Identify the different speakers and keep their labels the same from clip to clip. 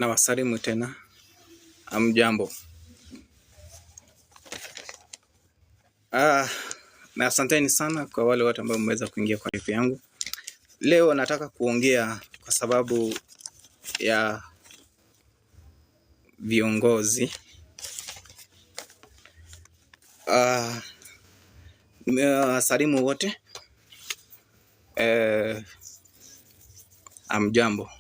Speaker 1: Na wasalimu tena, amjambo. Na asanteni sana kwa wale watu ambao mmeweza kuingia kwa live yangu. Leo nataka kuongea kwa sababu ya viongozi. Nimewasalimu wote. Amjambo.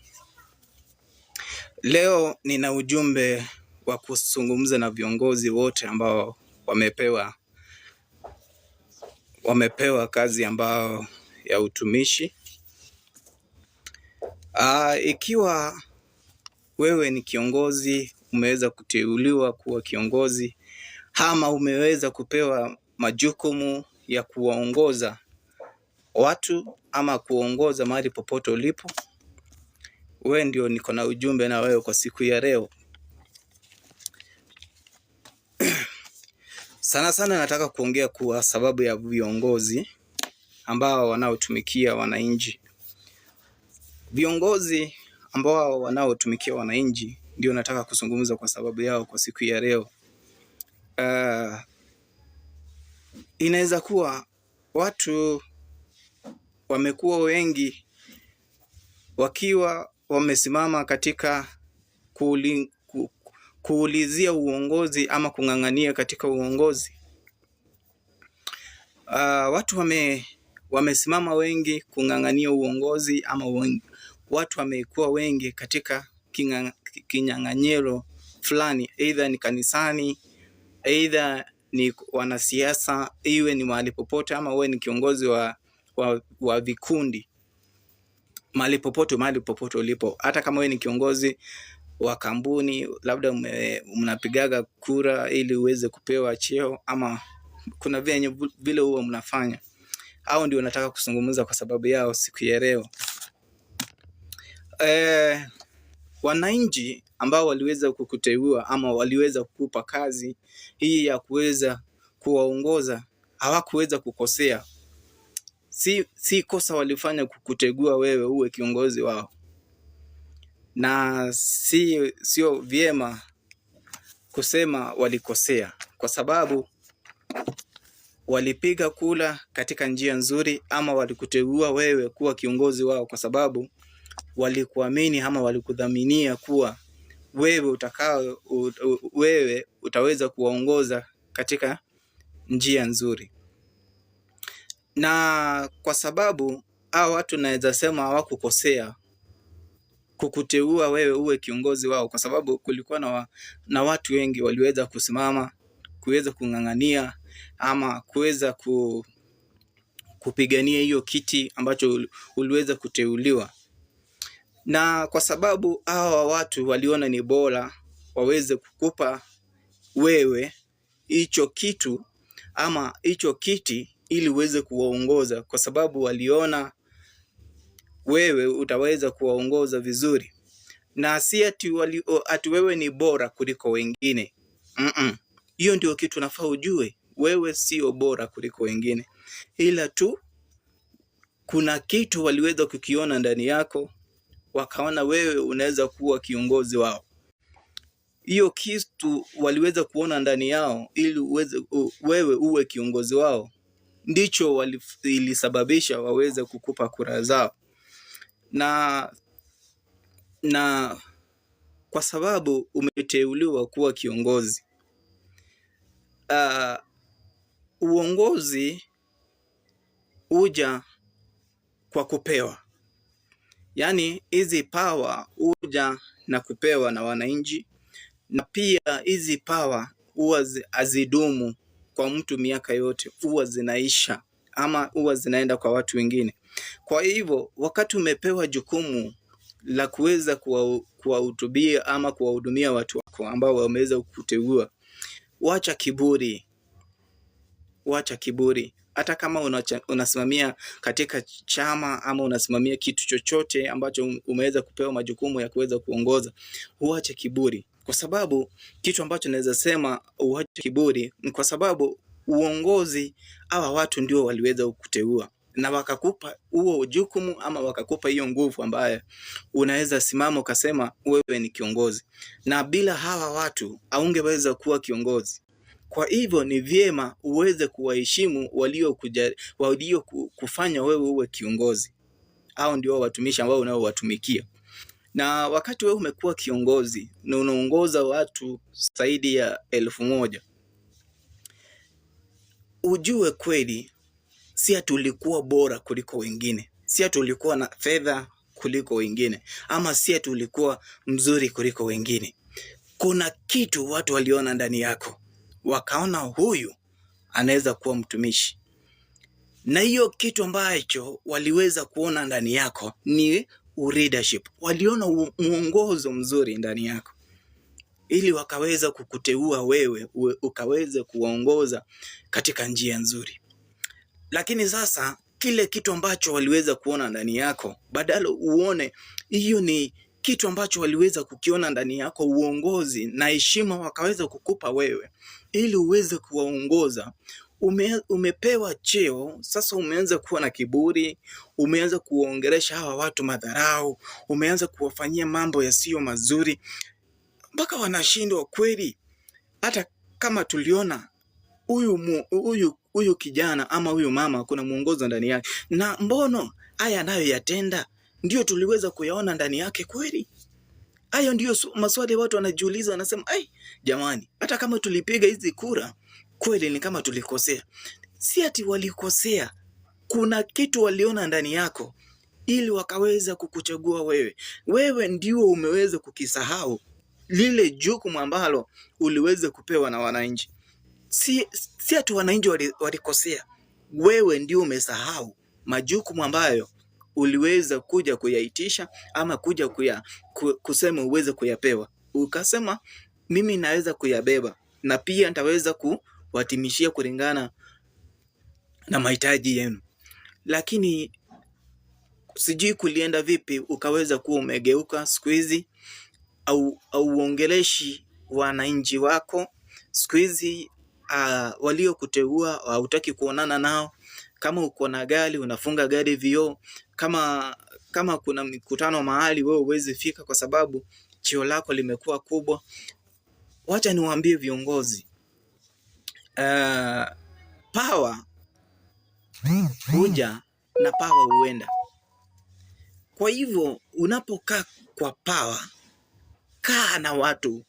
Speaker 1: Leo nina ujumbe wa kuzungumza na viongozi wote ambao wamepewa kazi ambao ya utumishi. Ikiwa wewe ni kiongozi, umeweza kuteuliwa kuwa kiongozi, ama umeweza kupewa majukumu ya kuwaongoza watu ama kuongoza mahali popote ulipo, wewe ndio niko na ujumbe na wewe kwa siku ya leo. Sana nataka kuongea kwa sababu ya viongozi ambao wanaotumikia wananchi. Viongozi ambao wanaotumikia wananchi ndio nataka kuzungumza kwa sababu yao kwa siku ya leo. Inaweza kuwa watu wamekuwa wengi wakiwa wamesimama katika kuulizia uongozi ama kung'ang'ania katika uongozi. Watu wamesimama wengi kung'ang'ania uongozi, ama watu wamekuwa wengi katika kinyang'anyiro fulani, either ni kanisani, either ni wanasiasa, iwe ni mahali popote, ama wewe ni kiongozi wa vikundi, mahali popote ulipo. Hata kama wewe ni kiongozi wa kampuni, labda mnapigaga kura ili uweze kupewa cheo, ama kuna vile huwa mnafanya. Hao ndio nataka kuzungumza kwa sababu yao siku ya leo. Wananchi ambao waliweza kukuteua ama waliweza kukupa kazi hii ya kuweza kuwaongoza, hawakuweza kukosea. Si kosa walifanya kukutegua wewe uwe kiongozi wao. Na sio vyema kusema walikosea, kwa sababu walipiga kula katika njia nzuri, ama walikuteua wewe kuwa kiongozi wao kwa sababu walikuamini ama walikudhaminia kuwa wewe utaweza kuwaongoza katika njia nzuri. Na kwa sababu hao watu naweza sema hawakukosea kukuteua wewe uwe kiongozi wao, kwa sababu kulikuwa na watu wengi waliweza kusimama, kuweza kung'ang'ania ama kuweza kupigania hiyo kiti ambacho uliweza kuteuliwa. Na kwa sababu hawa watu waliona ni bora waweze kukupa wewe hicho kitu ama hicho kiti ili uweze kuwaongoza, kwa sababu waliona wewe utaweza kuwaongoza vizuri. Na si ati wewe ni bora kuliko wengine. Hiyo ndio kitu nafaa ujue. Wewe sio bora kuliko wengine, ila tu kuna kitu waliweza kukiona ndani yako, wakaona wewe unaweza kuwa kiongozi wao. Hiyo kitu waliweza kuona ndani yao ili wewe uwe kiongozi wao, ndicho ilisababisha waweze kukupa kura zao. Na kwa sababu umeteuliwa kuwa kiongozi, uongozi huja kwa kupewa. Yaani hizi power huja na kupewa na wananchi, na pia hizi power huwa hazidumu kwa mtu miaka yote, huwa zinaisha ama huwa zinaenda kwa watu wengine. Kwa hivyo wakati umepewa jukumu la kuweza kuwahutubia ama kuwahudumia watu wako ambao wameweza kukuteua, wacha kiburi. Hata kama unasimamia katika chama ama unasimamia kitu chochote ambacho umeweza kupewa majukumu ya kuweza kuongoza, uache kiburi. Kwa sababu kitu ambacho naweza sema uache kiburi ni kwa sababu uongozi hawa watu ndio waliweza kukuteua. na wakakupa huo jukumu ama wakakupa hiyo nguvu ambayo unaweza simama ukasema wewe ni kiongozi, na bila hawa watu haungeweza kuwa kiongozi. Kwa hivyo ni vyema uweze kuwaheshimu walio kufanya wewe uwe kiongozi. Hao ndio watumishi ambao unaowatumikia. Na wakati wewe umekuwa kiongozi na unaongoza watu zaidi ya 1000, ujue kweli si ati ulikuwa bora kuliko wengine, si ati ulikuwa na fedha kuliko wengine, ama si ati ulikuwa mzuri kuliko wengine. Kuna kitu watu waliona ndani yako, wakaona huyu anaweza kuwa mtumishi. Na hiyo kitu ambacho waliweza kuona ndani yako ni leadership. Waliona uongozo mzuri ndani yako, ili wakaweza kukuteua wewe ukaweze kuwaongoza katika njia nzuri. Lakini sasa kile kitu ambacho waliweza kuona ndani yako, badala uone hiyo ni kitu ambacho waliweza kukiona ndani yako, uongozi na heshima wakaweza kukupa wewe ili uweze kuwaongoza. Umepewa cheo, sasa umeanza kuwa na kiburi, umeanza kuongelesha hawa watu madharau, umeanza kuwafanyia mambo yasiyo mazuri mpaka wanashindwa kweli. Hata kama tuliona huyu kijana ama huyu mama kuna muongozo ndani yake, na mbono haya anayoyatenda ndio tuliweza kuyaona ndani yake kweli? Hayo ndio maswali watu wanajiuliza, wanasema jamani, hata kama tulipiga hizi kura kweli ni kama tulikosea. Si ati walikosea, kuna kitu waliona ndani yako ili wakaweza kukuchagua wewe. Wewe ndio umeweza kukisahau lile jukumu ambalo uliweza kupewa na wananchi. Si ati wananchi walikosea, wewe ndio umesahau majukumu ambayo uliweza kuja kuyaitisha ama kuja kusema uweze kuyapewa. Ukasema mimi naweza kuyabeba na pia nitaweza kuwatimishia kulingana na mahitaji yenu. Lakini sijui kulienda vipi, ukaweza kuwa umegeuka siku hizi, au uongeleshi wananchi wako siku hizi. Waliokuteua hutaki kuonana nao. Kama uko na gari unafunga gari vioo. Kama kuna mikutano mahali wewe huwezi fika kwa sababu cheo lako limekuwa kubwa. Wacha niwaambie viongozi, power huja na power huenda. Kwa hivyo unapokaa kwa power, kaa na watu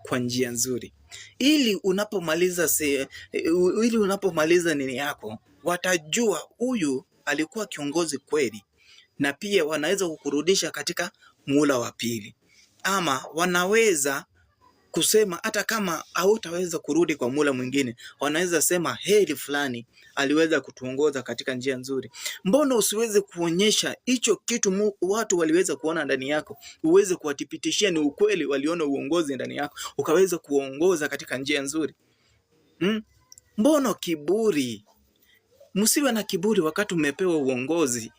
Speaker 1: kwa njia nzuri, ili unapomaliza nini yako watajua huyu alikuwa kiongozi kweli, na pia wanaweza kukurudisha katika muhula wa pili, ama wanaweza kusema hata kama hautaweza kurudi kwa muhula mwingine, wanaweza sema heri fulani aliweza kutuongoza katika njia nzuri. Mbona usiweze kuonyesha hicho kitu watu waliweza kuona ndani yako, uweze kuwathibitishia ni ukweli waliona uongozi ndani yako, ukaweza kuongoza katika njia nzuri? Mbona kiburi? Msiwe na kiburi wakati umepewa uongozi.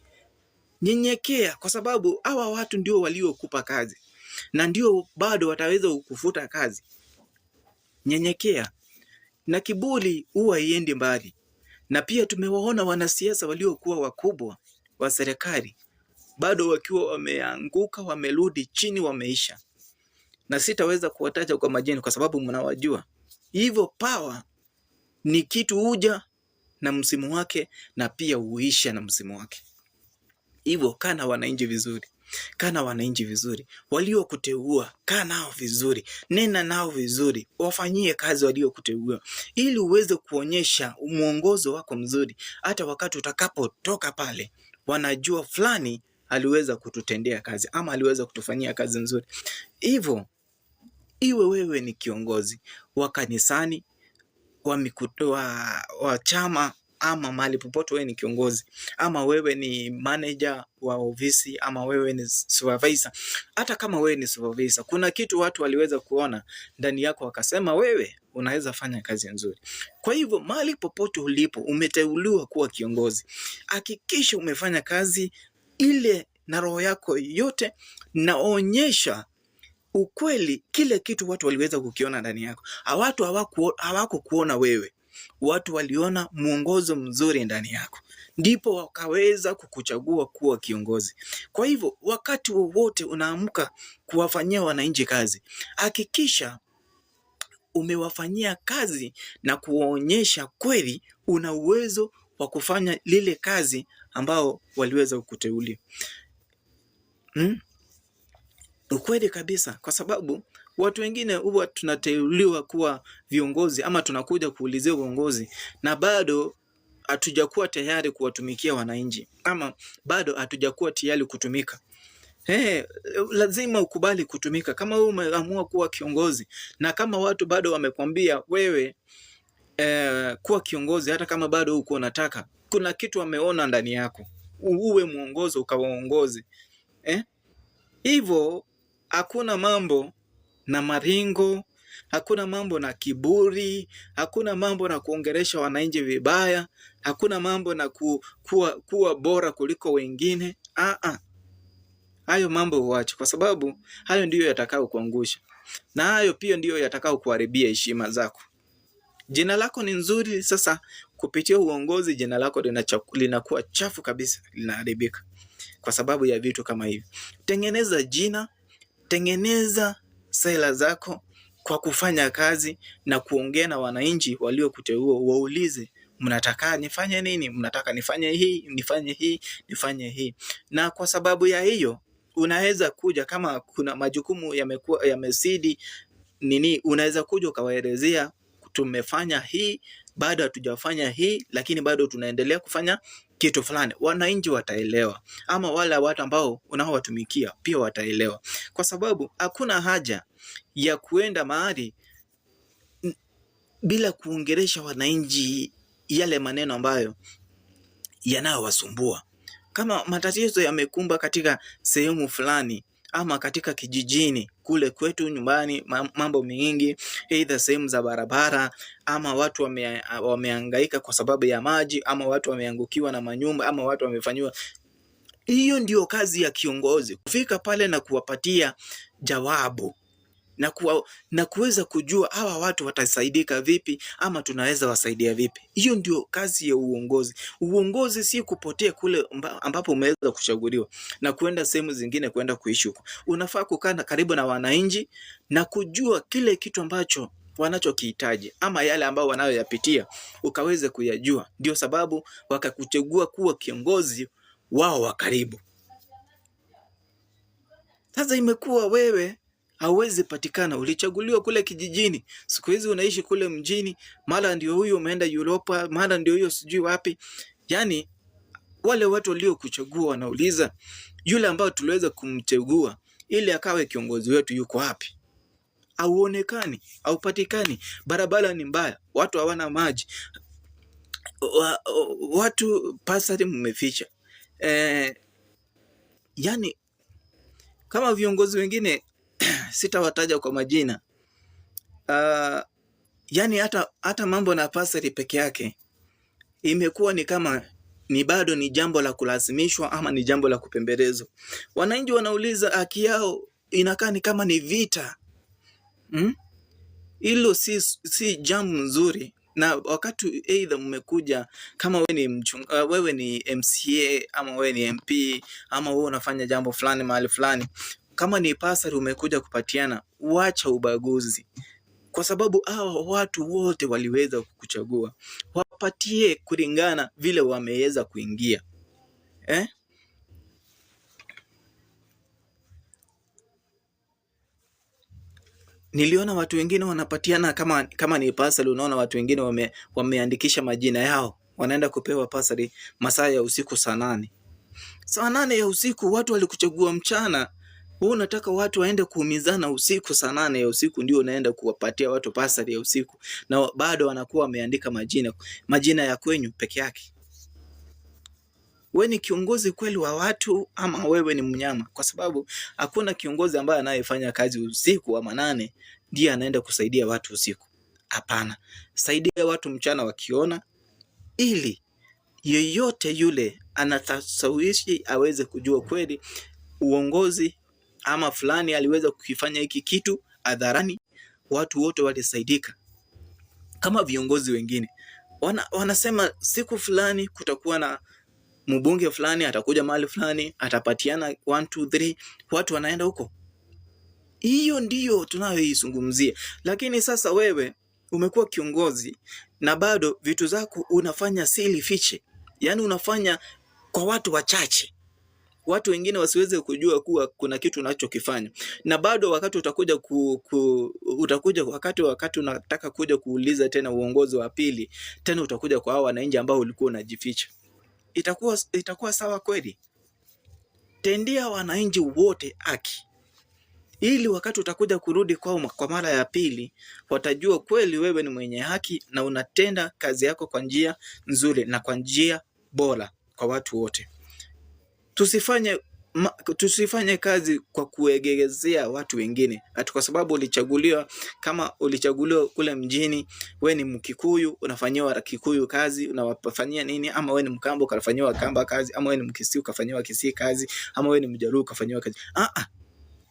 Speaker 1: Nyenyekea, kwa sababu hawa watu ndio waliokupa kazi na ndio bado wataweza kukufuta kazi. Nyenyekea, na kiburi huwa haiendi mbali. Na pia tumewaona wanasiasa waliokuwa wakubwa wa serikali bado wakiwa wameanguka, wamerudi chini, wameisha. Na sitaweza kuwataja kwa majina kwa sababu mnawajua. Hivyo power ni kitu huja na msimu wake na pia huisha na msimu wake. Hivyo kana wananchi vizuri. Kana wananchi vizuri, waliokuteua kaa nao vizuri, nena nao vizuri, wafanyie kazi waliokuteua, ili uweze kuonyesha mwongozo wako mzuri. Hata wakati utakapotoka pale, wanajua fulani aliweza kututendea kazi ama aliweza kutufanyia kazi nzuri. Hivyo iwe wewe ni kiongozi wa kanisani, wa chama, ama mahali popote wewe ni kiongozi, ama wewe ni manager wa ofisi, ama wewe ni supervisor. Hata kama wewe ni supervisor, kuna kitu watu waliweza kuona ndani yako wakasema wewe unaweza fanya kazi nzuri. Kwa hivyo mahali popote ulipo, umeteuliwa kuwa kiongozi, hakikisha umefanya kazi ile na roho yako yote, naonyesha ukweli kile kitu watu waliweza kukiona ndani yako. Watu hawakukuona wewe, watu waliona mwongozo mzuri ndani yako, ndipo wakaweza kukuchagua kuwa kiongozi. Kwa hivyo wakati wowote unaamka kuwafanyia wananchi kazi, hakikisha umewafanyia kazi na kuonyesha kweli una uwezo wa kufanya lile kazi ambao waliweza kukuteulia. Ukweli kabisa, kwa sababu watu wengine huwa tunateuliwa kuwa viongozi ama tunakuja kuulizia uongozi na bado hatujakuwa tayari kuwatumikia wananchi, ama bado hatujakuwa tayari kutumika. Lazima ukubali kutumika kama wewe umeamua kuwa kiongozi, na kama watu bado wamekwambia wewe kuwa kiongozi, hata kama bado uko unataka, kuna kitu wameona ndani yako, uwe mwongozo ukawaongoze. Hivyo hakuna mambo na maringo, hakuna mambo na kiburi, hakuna mambo na kuongelesha wananchi vibaya, hakuna mambo na kuwa bora kuliko wengine. Hayo mambo uache, kwa sababu hayo ndiyo yatakao kuangusha, na hayo pia ndiyo yatakao kuharibia heshima zako. Jina lako ni nzuri, sasa kupitia uongozi jina lako linakuwa chafu kabisa, linaharibika kwa sababu ya vitu kama hivi. Tengeneza jina, tengeneza sera zako kwa kufanya kazi na kuongea na wananchi waliokuteua, waulize mnataka nifanye nini, mnataka nifanye hii, nifanye hii. Na kwa sababu ya hiyo unaweza kuja, kama kuna majukumu yamekuwa yamezidi nini, unaweza kuja ukawaelezea tumefanya hii, bado hatujafanya hii, lakini bado tunaendelea kufanya kitu fulani. Wananchi wataelewa, ama wale watu ambao unaowatumikia pia wataelewa, kwa sababu hakuna haja ya kuenda mahali bila kuongelesha wananchi yale maneno ambayo yanayowasumbua. Kama matatizo yamekumba katika sehemu fulani ama katika kijijini kule kwetu nyumbani, mambo mengi, aidha sehemu za barabara, ama watu wamehangaika kwa sababu ya maji, ama watu wameangukiwa na manyumba, ama watu wamefanywa. Hiyo ndio kazi ya kiongozi, kufika pale na kuwapatia jawabu na kuweza kujua hawa watu watasaidika vipi, ama tunaweza wasaidia vipi. Hiyo ndio kazi ya uongozi. Uongozi si kupotea kule ambapo umeweza kuchaguliwa na kuenda sehemu zingine kwenda kuishi huko. Unafaa kukaa karibu na wananchi na kujua kile kitu ambacho wanachokihitaji, ama yale ambao wanayoyapitia ukaweze kuyajua. Ndio sababu wakakuchagua kuwa kiongozi wao wa karibu. Sasa imekuwa wewe hauwezi patikana, ulichaguliwa kule kijijini, siku hizi unaishi kule mjini, mara ndio huyo umeenda Europa, mara ndio huyo sijui wapi. Yani wale watu waliokuchagua wanauliza, yule ambao tuliweza kumchagua ili akawe kiongozi wetu yuko wapi? Hauonekani, haupatikani. Barabara ni mbaya, watu hawana maji, watu pasari mmeficha. Yani kama viongozi wengine sitawataja kwa majina. Yani hata mambo na pasari peke yake imekuwa ni kama ni bado ni jambo la kulazimishwa, ama ni jambo la kupembelezwa. Wananchi wanauliza haki yao, inakaa ni kama ni vita. Hilo si jambo nzuri. Na wakati aidha mmekuja, kama wewe ni MCA ama wewe ni MP ama wewe unafanya jambo fulani mahali fulani, kama ni pasari umekuja kupatiana, wacha ubaguzi, kwa sababu hawa watu wote waliweza kukuchagua. Wapatie kulingana vile wameweza kuingia. Niliona watu wengine wanapatiana kama ni pasari, unaona watu wengine wameandikisha majina yao, wanaenda kupewa pasari masaa ya usiku saa 8. Saa 8 ya usiku, watu walikuchagua mchana. Wewe unataka watu waende kuumizana usiku saa 8 ya usiku, ndio unaenda kuwapatia watu pasari ya usiku, na bado wanakuwa wameandika majina ya kwenyu peke yake. Wewe ni kiongozi kweli wa watu ama wewe ni mnyama? Kwa sababu hakuna kiongozi ambaye anayefanya kazi usiku wa manane ndiye anaenda kusaidia watu usiku. Hapana, saidia watu mchana wakiona, ili yeyote yule anatasawishi aweze kujua kweli uongozi ama fulani aliweza kukifanya hiki kitu hadharani, watu wote walisaidika. Kama viongozi wengine wanasema siku fulani kutakuwa na mbunge fulani atakuja mahali fulani atapatiana 1 2 3, watu wanaenda huko. Hiyo ndiyo tunayoizungumzia. Lakini sasa wewe umekuwa kiongozi na bado vitu zako unafanya siri fiche, yaani unafanya kwa watu wachache, watu wengine wasiweze kujua kuwa kuna kitu unachokifanya. Na bado wakati utakuja wakati unataka kuja kuuliza tena uongozi wa pili, tena utakuja kwa hao wananchi ambao ulikuwa unajificha. Itakuwa sawa kweli? Tendea wananchi wote haki, ili wakati utakuja kurudi kwao kwa mara ya pili, watajua kweli wewe ni mwenye haki na unatenda kazi yako kwa njia nzuri na kwa njia bora kwa watu wote. Tusifanye kazi kwa kuegezea watu wengine ati kwa sababu ulichaguliwa. Kama ulichaguliwa kule mjini, we ni Mkikuyu unafanyiwa Kikuyu kazi, unawafanyia nini? Ama we ni Mkamba ukafanyiwa Kamba kazi, ama we ni Mkisii ukafanyiwa Kisii kazi, ama we ni Mjaluo ukafanyiwa kazi.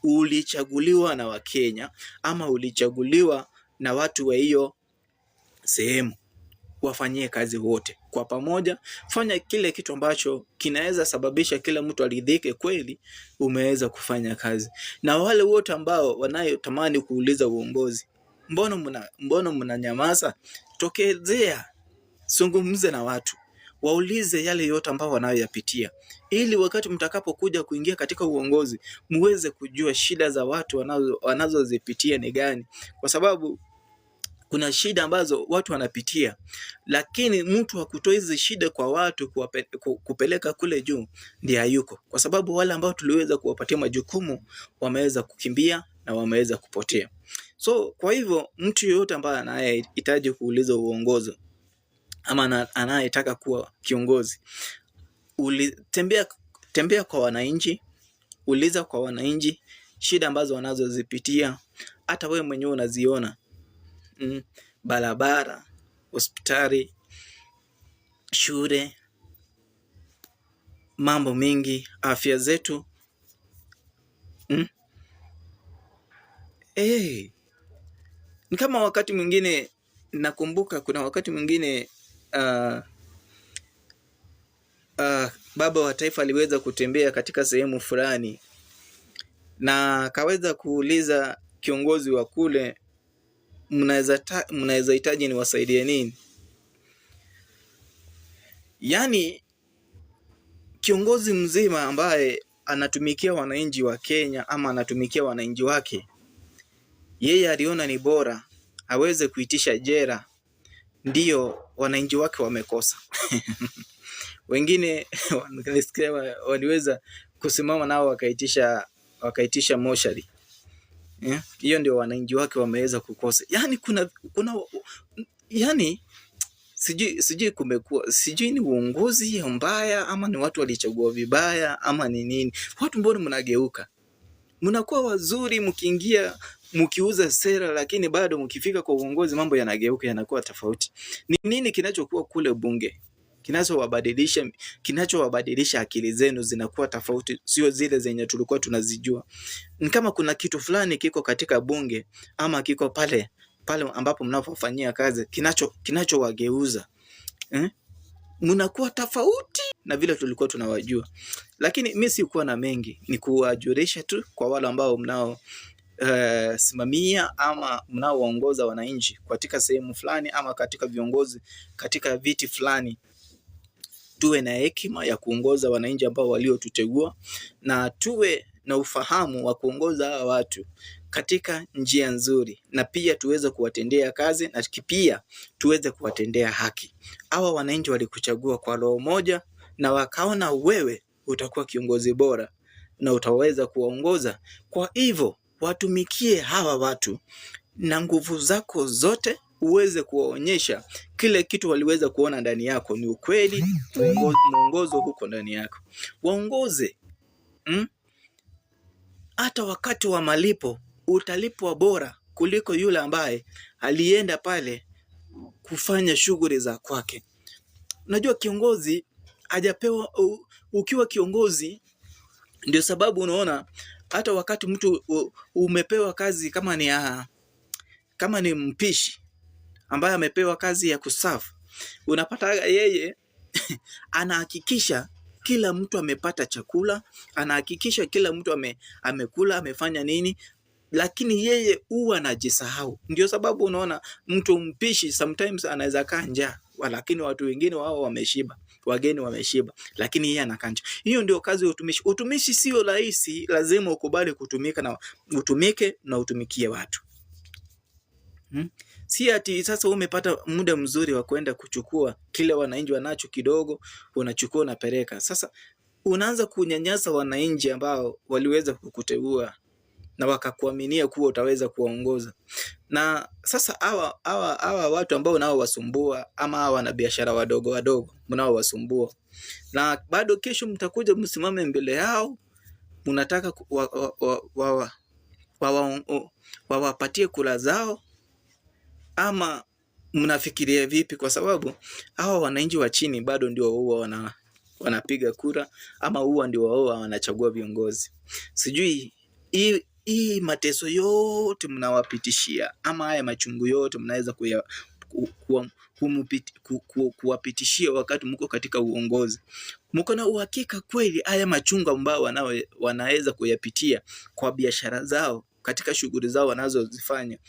Speaker 1: Ulichaguliwa na Wakenya, ama ulichaguliwa na watu wa hiyo sehemu, wafanyie kazi wote kwa pamoja. Fanya kile kitu ambacho kinaweza sababisha kila mtu aridhike kweli umeweza kufanya kazi. Na wale wote ambao wanayotamani kuuliza uongozi, mbona mnanyamaza? Tokezea, zungumze na watu, waulize yale yote ambao wanayoyapitia, ili wakati mtakapokuja kuingia katika uongozi muweze kujua shida za watu wanazozipitia ni gani, kwa sababu kuna shida ambazo watu wanapitia, lakini mtu wa kutoa hizi shida kwa watu kupeleka kule juu ndiye hayuko, kwa sababu wale ambao tuliweza kuwapatia majukumu wameweza kukimbia na wameweza kupotea. So kwa hivyo mtu yeyote ambaye anayehitaji kuuliza uongozi ama anayetaka kuwa kiongozi, tembea kwa wananchi, uliza kwa wananchi shida ambazo wanazozipitia. Hata wewe mwenyewe unaziona, barabara, hospitali, shule, mambo mengi, afya zetu. Ni kama wakati mwingine nakumbuka kuna wakati mwingine baba wa taifa aliweza kutembea katika sehemu fulani na akaweza kuuliza kiongozi wa kule, mnaweza hitaji niwasaidie nini? Yaani kiongozi mzima ambaye anatumikia wananchi wa Kenya ama anatumikia wananchi wake, yeye aliona ni bora aweze kuitisha jera, ndio wananchi wake wamekosa. Wengine waliweza kusimama nao wakaitisha moshari. Hiyo ndio wananchi wake wameweza kukosa. Yaani kuna yani sijui kumekuwa, sijui ni uongozi mbaya ama ni watu walichagua vibaya ama ni nini. Watu mbona mnageuka? Mnakuwa wazuri mkiingia mkiuza sera, lakini bado mkifika kwa uongozi mambo yanageuka, yanakuwa tofauti. Ni nini kinachokuwa kule bunge kinachowabadilisha akili zenu zinakuwa tofauti, sio zile zenye tulikuwa tunazijua? Ni kama kuna kitu fulani kiko katika bunge ama kiko pale ambapo mnapofanyia kazi kinachowageuza, mnakuwa tofauti na vile tulikuwa tunawajua. Lakini mimi sikuwa na mengi, ni kuwajulisha tu kwa wale ambao mnao simamia ama mnaoongoza wananchi katika sehemu fulani ama katika viongozi katika viti fulani, tuwe na hekima ya kuongoza wananchi ambao waliotutegua, na tuwe na ufahamu wa kuongoza hawa watu katika njia nzuri, na pia tuweze kuwatendea kazi na pia tuweze kuwatendea haki. Hawa wananchi walikuchagua kwa roho moja na wakaona wewe utakuwa kiongozi bora na utaweza kuwaongoza. Kwa hivyo watumikie hawa watu na nguvu zako zote, uweze kuwaonyesha kile kitu waliweza kuona ndani yako ni ukweli, mwongozo huko ndani yako. Waongoze. Hata wakati wa malipo utalipwa bora kuliko yule ambaye alienda pale kufanya shughuli za kwake. Unajua kiongozi hajapewa, ukiwa kiongozi ndio sababu unaona hata wakati mtu umepewa kazi kama ni mpishi ambaye amepewa kazi ya kusafu, Unapata yeye anahakikisha kila mtu amepata chakula, anahakikisha kila mtu amekula, amefanya nini, lakini yeye huwa anajisahau. Ndio sababu unaona mtu mpishi sometimes anaweza kaa njaa, lakini watu wengine wao wameshiba, wageni wameshiba, lakini yeye anakaa njaa. Hiyo ndio kazi ya utumishi. Utumishi sio rahisi, lazima ukubali kutumika na utumike na utumikie watu. Si ati sasa umepata muda mzuri wa kwenda kuchukua kile wananchi wanacho kidogo, unachukua unapeleka. Sasa unaanza kunyanyasa wananchi ambao waliweza kukuteua na wakakuaminia kuwa utaweza kuwaongoza. Na sasa hawa watu ambao nao wasumbua, ama hawa wana biashara wadogo wadogo mnao wasumbua, na bado kesho mtakuja msimame mbele yao, mnataka wawapatie kula zao, ama mnafikiria vipi? Kwa sababu hawa wananchi wa chini bado ndio huwa wanapiga kura, ama huwa ndio wao wanachagua viongozi. Sijui hii mateso yote mnawapitishia, ama haya machungu yote mnaweza kuwapitishia wakati mko katika uongozi. Mko na uhakika kweli haya machungu ambao wanaweza kuyapitia kwa biashara zao, katika shughuli zao wanazozifanya,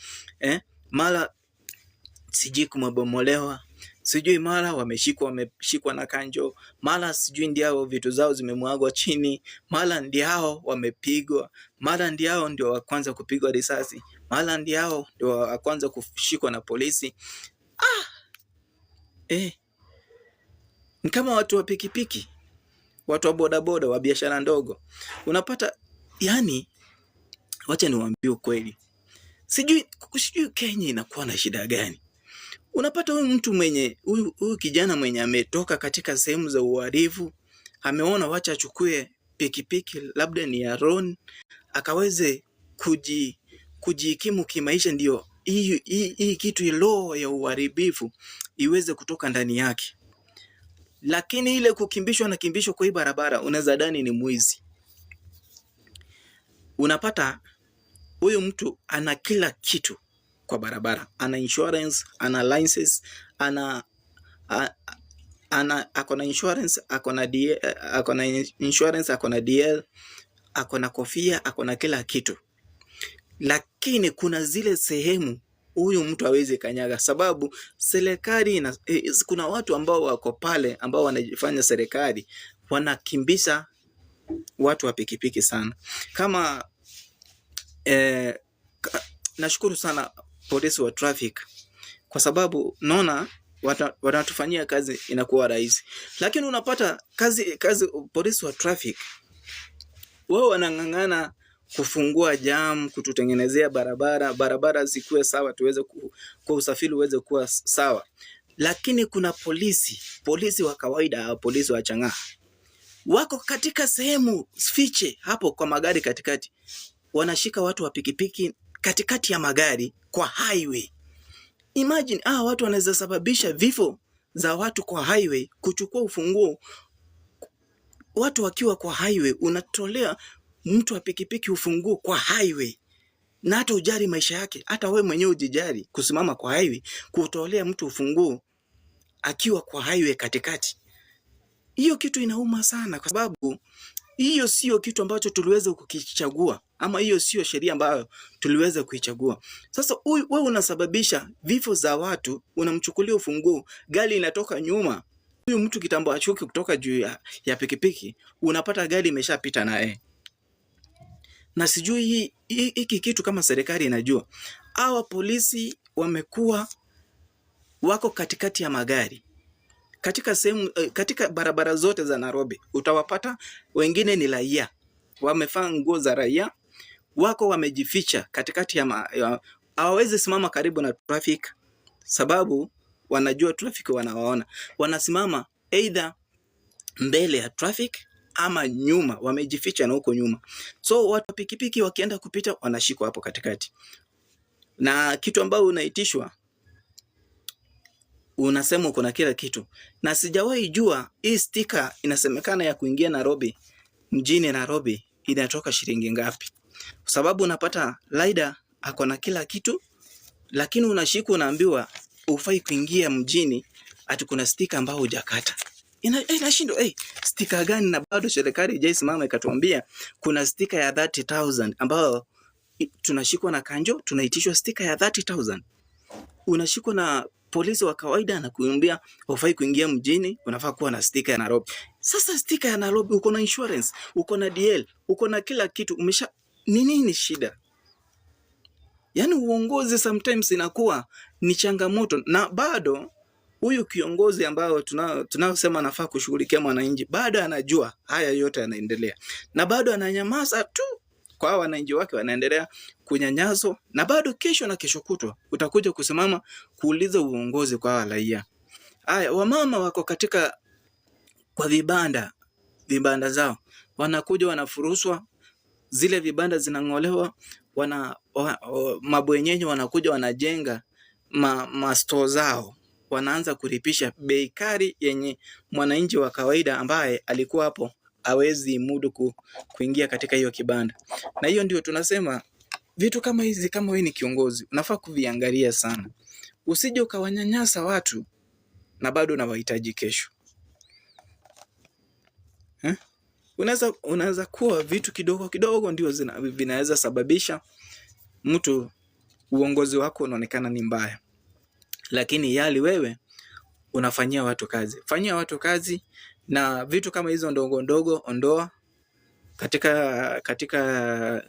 Speaker 1: mara sijui kumebomolewa, sijui mara wameshikwa na kanjo, mara sijui ndio vitu zao zimemwagwa chini, mara ndio wamepigwa, mara ndio wa kwanza kupigwa risasi, mara ndio wa kwanza kushikwa na polisi. Ni kama watu wa pikipiki, watu wa bodaboda, wa biashara ndogo. Unapata yani, wacha niwaambie ukweli, sijui Kenya inakuwa na shida gani. Unapata huyu mtu huyu kijana mwenye ametoka katika sehemu za uhalifu, ameona wacha achukue pikipiki, labda ni ya loan, akaweze kujikimu kimaisha, ndio hii kitu ilo ya uharibifu iweze kutoka ndani yake. Lakini ile kukimbishwa kwa hii barabara, unaweza dhani ni mwizi. Unapata huyu mtu ana kila kitu kwa barabara, ana insurance, ana license, akona insurance, akona DL, akona kofia, akona kila kitu. Lakini kuna zile sehemu huyu mtu hawezi kanyaga, sababu serikali kuna watu ambao wako pale ambao wanajifanya serikali, wanakimbisha watu wa pikipiki sana. Kama nashukuru sana polisi wa traffic, kwa sababu naona wanatufanyia kazi inakuwa rahisi. Lakini unapata kazi polisi wa traffic wao wanang'ang'ana kufungua jam, kututengenezea barabara zikuwe sawa, tuweze kwa usafiri uweze kuwa sawa. Lakini kuna polisi wa kawaida, polisi wa chang'aa, wako katika sehemu fiche hapo kwa magari katikati, wanashika watu wa pikipiki katikati ya magari kwa highway. Imagine watu wanaweza sababisha vifo za watu kwa highway, kuchukua ufunguo watu wakiwa kwa highway, unatolea mtu wa pikipiki ufunguo kwa highway, na hata ujari maisha yake. Hata wewe mwenyewe ujijari kusimama kwa highway, kutolea mtu ufunguo akiwa kwa highway katikati. Hiyo kitu inauma sana, kwa sababu hiyo sio kitu ambacho tuliweza kukichagua, ama hiyo sio sheria ambayo tuliweza kuichagua. Sasa wewe unasababisha vifo za watu, unamchukulia ufunguo, gari inatoka nyuma, huyu mtu kitambo achuke kutoka juu ya pikipiki, unapata gari imeshapita naye. Na sijui hiki kitu kama serikali inajua. Hawa polisi wako katikati ya magari, katika barabara zote za Nairobi. Utawapata wengine ni raia, wamevaa nguo za raia, wako wamejificha katikati hawawezi simama karibu na traffic, sababu wanajua traffic wanawaona. Wanasimama either mbele ya traffic ama nyuma, wamejificha na huko nyuma. So watu pikipiki wakienda kupita wanashikwa hapo katikati. Na kitu ambao unaitishwa, unasema uko na kila kitu. Na sijawahi jua hii sticker inasemekana ya kuingia Nairobi, mjini Nairobi, inatoka shilingi ngapi. Kwa sababu unapata rider ako na kila kitu, lakini unashikwa unaambiwa ufai kuingia mjini ati kuna stika ambao hujakata. Inashindwa stika gani? Na bado serikali haijasimama ikatuambia kuna stika ya 30,000 ambao tunashikwa na kanjo, tunaitishwa stika ya 30,000. Unashikwa na polisi wa kawaida na kuambia hufai kuingia mjini, unafaa kuwa na stika ya Nairobi. Sasa stika ya Nairobi, uko na insurance, uko na DL, uko na kila kitu, nini shida? Yani uongozi sometimes inakuwa ni changamoto, na bado huyu kiongozi ambao tunaosema anafaa kushughulikia mwananchi bado anajua haya yote yanaendelea, na bado ananyamaza tu kwa wananchi wake wanaendelea kunyanyaswa, na bado kesho na kesho kutwa utakuja kusimama kuuliza uongozi kwa raia. Haya, wamama wako kwa vibanda zao, wanakuja wanafurushwa, zile vibanda zinang'olewa, mabwenyenye wanakuja wanajenga store zao, wanaanza kulipisha bei kali yenye mwananchi wa kawaida ambaye alikuwa hapo hawezi mudu kuingia katika hiyo kibanda. Na hiyo ndio tunasema vitu kama hizi, kama wewe ni kiongozi unafaa kuviangalia sana, usije ukawanyanyasa watu na bado unawahitaji kesho. Unaweza kuwa vitu kidogo kidogo ndio vinaweza sababisha mtu uongozi wako unaonekana ni mbaya, lakini yali wewe unafanyia watu kazi. Fanyia watu kazi, na vitu kama hizo ndogo ndogo ondoa katika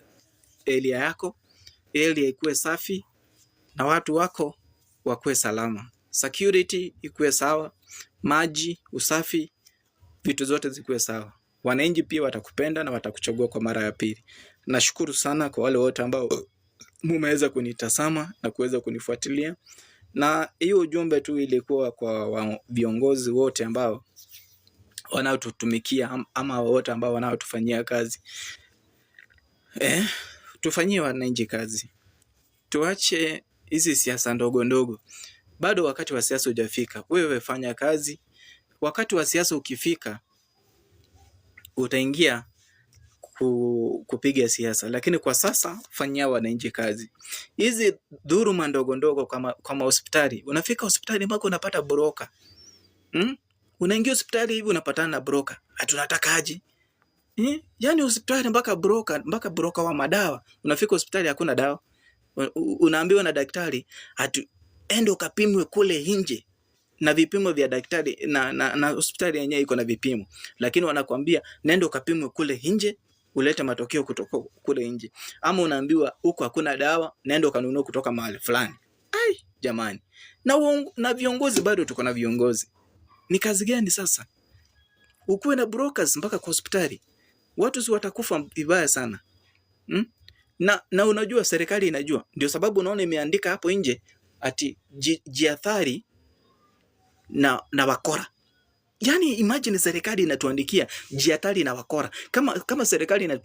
Speaker 1: area yako, area ikuwe safi na watu wako wakuwe salama, security ikuwe sawa, maji, usafi, vitu zote zikuwe sawa. Wananchi pia watakupenda na watakuchagua kwa mara ya pili. Nashukuru sana kwa wale wote ambao mumeweza kunitazama na kuweza kunifuatilia, na hiyo ujumbe tu ilikuwa kwa viongozi wote ambao wanaotutumikia ama wote ambao wanaotufanyia kazi. Tufanyie wananchi kazi, tuache hizi siasa ndogo ndogo. Bado wakati wa siasa hujafika, wewe fanya kazi. Wakati wa siasa ukifika, utaingia kupiga siasa, lakini kwa sasa fanyia wananchi kazi. Hizi dhuruma ndogo ndogo kama hospitali, unafika hospitali mpaka unapata broker. Unaingia hospitali hivi unapatana na broker, hatunatakaje? Yani hospitali mpaka broker wa madawa. Unafika hospitali hakuna dawa, unaambiwa na daktari ende ukapimwe kule nje, na vipimo vya daktari na hospitali yenyewe iko na vipimo, lakini wanakuambia nenda ukapimwe kule nje ulete matokeo kutoka kule nje. Ama unaambiwa huko hakuna dawa, nenda ukanunue kutoka mahali fulani. Jamani, na viongozi bado tuko na viongozi. Ni kazi gani sasa? Ukuwe na brokers mpaka kwa hospitali. Watu si watakufa vibaya sana. Na unajua serikali inajua. Ndio sababu unaona imeandika hapo nje ati jiathari na wakora. Yani imagine serikali inatuandikia jiathari na wakora. Kama serikali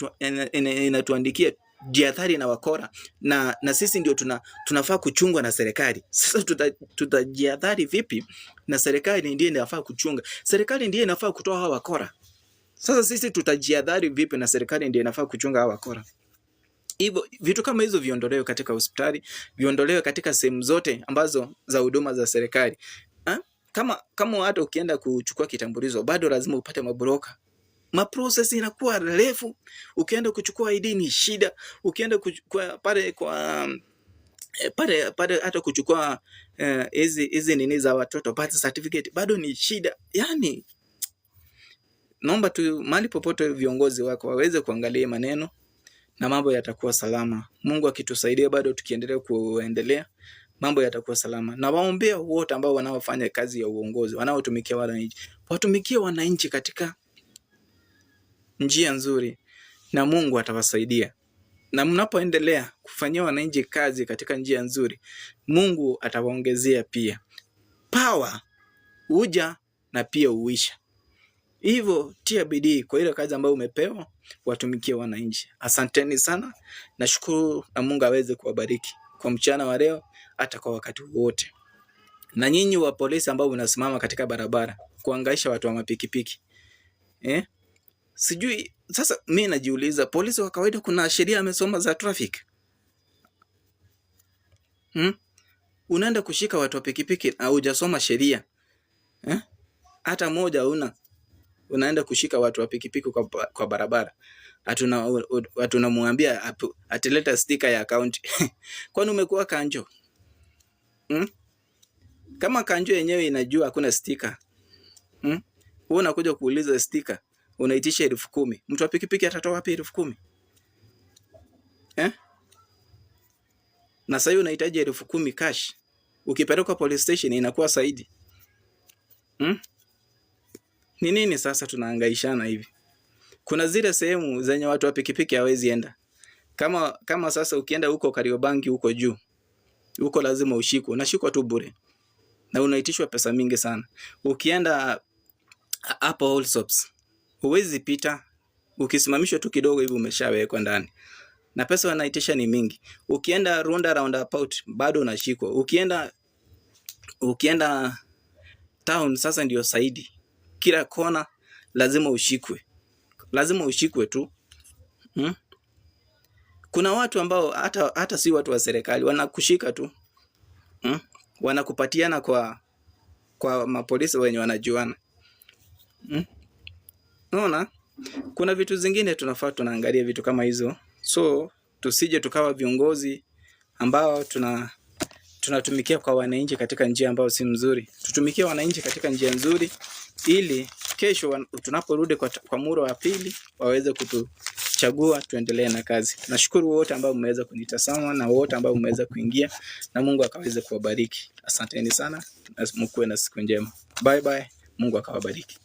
Speaker 1: inatuandikia jiathari na wakora, na sisi ndio tunafaa kuchungwa na serikali. Sasa tutajiathari vipi na serikali ndiye inafaa kuchunga? Serikali ndiye inafaa kutoa hawa wakora. Sasa sisi tutajiathari vipi na serikali ndiye inafaa kuchunga hawa wakora? Hivyo vitu kama hizo viondolewe katika hospitali, viondolewe katika sehemu zote ambazo za huduma za serikali. Kama hata ukienda kuchukua kitambulisho bado lazima upate mabroka. Process inakuwa refu. Ukienda kuchukua ID ni shida. Ukienda kuchukua pale hata kuchukua hizi nini za watoto, birth certificate, bado ni shida. Yani naomba tu mahali popote viongozi wako waweze kuangalia maneno na mambo yatakuwa salama. Mungu akitusaidia bado tukiendelea kuendelea, mambo yatakuwa salama. Na waombea wote ambao wanaofanya kazi ya uongozi, wanaotumikia wananchi, watumikie wananchi katika njia nzuri na Mungu atawasaidia. Na mnapoendelea kufanyia wananchi kazi katika njia nzuri, Mungu atawaongezea pia. Power huja na pia uisha. Hivyo tia bidii kwa ile kazi ambayo umepewa, watumikie wananchi. Asanteni sana. Nashukuru na Mungu aweze kuwabariki kwa mchana wa leo hata kwa wakati wote. Na nyinyi wa polisi ambao unasimama katika barabara kuangaisha watu wa mapikipiki. Sijui sasa mimi najiuliza, polisi wa kawaida kuna sheria amesoma za traffic? Unaenda kushika watu wa pikipiki na hujasoma sheria. Hata moja unaenda kushika watu wa pikipiki kwa barabara. Tunamwambia atileta sticker ya account. Kwani umekuwa kanjo? Kama kanjo yenyewe inajua hakuna sticker, wewe unakuja kuuliza sticker, unaitisha 10,000. Mtu wa pikipiki atatoa wapi 10,000? Na sasa unahitaji 10,000 cash. Ukipeleka police station inakuwa zaidi. Ni nini sasa tunahangaishana hivi? Kuna zile sehemu zenye watu wa pikipiki hawezi enda. Kama sasa ukienda huko Kariobangi huko juu, huko lazima ushikwe. Unashikwa tu bure. Na unaitishwa pesa mingi sana. Ukienda hapo Allsops, huwezi pita. Ukisimamishwa tu kidogo hivi umeshawekwa ndani. Na pesa wanaitisha ni mingi. Ukienda Runda roundabout bado unashikwa. Ukienda town sasa ndio zaidi. Kila kona lazima ushikwe. Lazima ushikwe tu. Kuna watu ambao hata si watu wa serikali wanakushika tu. Wanakupatiana kwa mapolisi wenye wanajuana. Unaona? Kuna vitu zingine tunafaa tunaangalia vitu kama hizo. So tusije tukawa viongozi ambao tunatumikia kwa wananchi katika njia ambayo si mzuri. Tutumikie wananchi katika njia nzuri ili kesho tunaporudi kwa muhula wa pili waweze kutuchagua tuendelee na kazi. Nashukuru wote ambao mmeweza kunitazama na wote ambao mmeweza kuingia, na Mungu akaweze kuwabariki. Asanteni sana na mkuwe na siku njema. Bye bye. Mungu akawabariki.